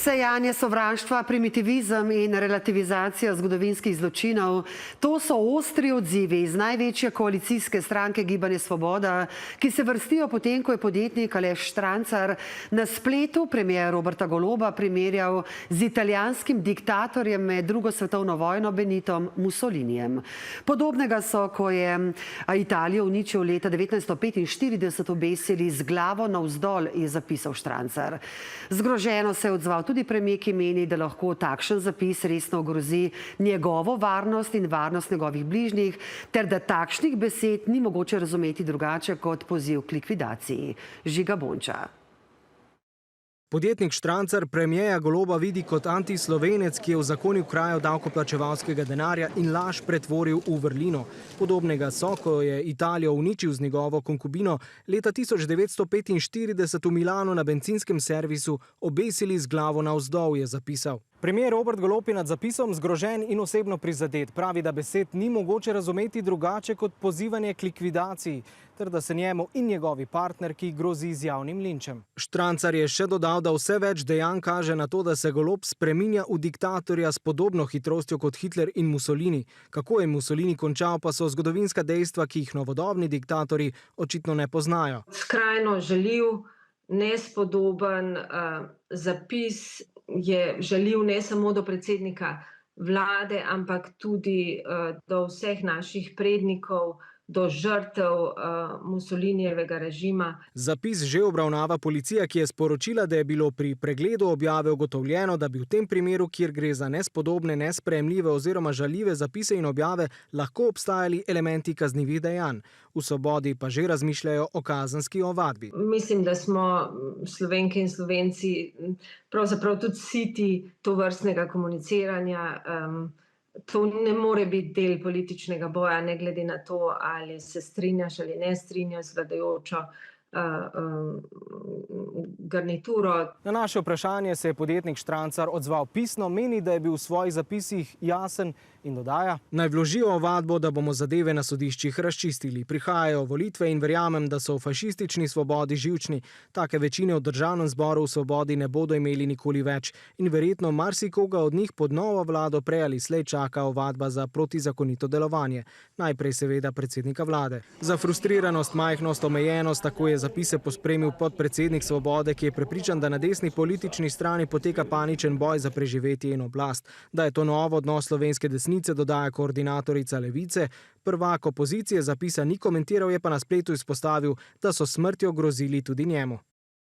Sejanje sovraštva, primitivizem in relativizacija zgodovinskih zločinov, to so ostri odzivi iz največje koalicijske stranke Gibanje Svoboda, ki se vrstijo potem, ko je podjetnik Aleš Štransar na spletu premijer Roberta Goloba primerjal z italijanskim diktatorjem med drugo svetovno vojno Benitom Mussolinijem. Podobnega so, ko je Italijo uničil leta 1945, obesili z glavo navzdol, je zapisal Štransar. Zgroženo se je odzval tudi premijer, ki meni, da lahko takšen zapis resno ogrozi njegovo varnost in varnost njegovih bližnjih, ter da takšnih besed ni mogoče razumeti drugače kot poziv k likvidaciji. Žiga Bonča. Podjetnik Štransar premijeja Goloba vidi kot antislovenec, ki je uzakonil krajo davkoplačevalskega denarja in laž pretvoril v vrlino. Podobnega so, ko je Italijo uničil z njegovo konkubino, leta 1945 v Milanu na bencinskem servisu obesili z glavo navzdol, je zapisal. Premijer Robert Golob je nad zapisom zgrožen in osebno prizadet. Pravi, da besed ni mogoče razumeti drugače kot pozivanje k likvidaciji, ter da se njemu in njegovi partnerki grozi z javnim linčem. Štransar je še dodal, da vse več dejanj kaže na to, da se Golob spreminja v diktatorja s podobno hitrostjo kot Hitler in Mussolini. Kako je Mussolini končal, pa so zgodovinska dejstva, ki jih novodobni diktatorji očitno ne poznajo. Skrajno žaljiv, nespodoben zapis je žaljiv ne samo do predsednika vlade, ampak tudi do vseh naših prednikov, do žrtev Mussolinijevega režima. Zapis že obravnava policija, ki je sporočila, da je bilo pri pregledu objave ugotovljeno, da bi v tem primeru, kjer gre za nespodobne, nesprejemljive oziroma žaljive zapise in objave, lahko obstajali elementi kaznivih dejanj. V Svobodi pa že razmišljajo o kazenski ovadbi. Mislim, da smo Slovenke in Slovenci pravzaprav tudi siti tovrstnega komuniciranja. To ne more biti del političnega boja, ne glede na to, ali se strinjaš ali ne strinjaš z vladajočo garnituro. Na naše vprašanje se je podjetnik Štransar odzval pisno, meni, da je bil v svojih zapisih jasen in dodaja: naj vložijo ovadbo, da bomo zadeve na sodiščih razčistili. Prihajajo volitve in verjamem, da so v fašistični Svobodi živčni. Take večine v državnem zboru v Svobodi ne bodo imeli nikoli več in verjetno marsikoga od njih pod novo vlado prej ali slej čaka ovadba za protizakonito delovanje. Najprej seveda predsednika vlade. Za frustriranost, majhnost, omejenost, tako je zapise pospremil podpredsednik Svobode, ki je prepričan, da na desni politični strani poteka paničen boj za preživetje in oblast. Da je to novo odnos slovenske desnice, dodaja koordinatorica Levice. Prvak opozicije zapisa ni komentiral, je pa na spletu izpostavil, da so smrtjo grozili tudi njemu.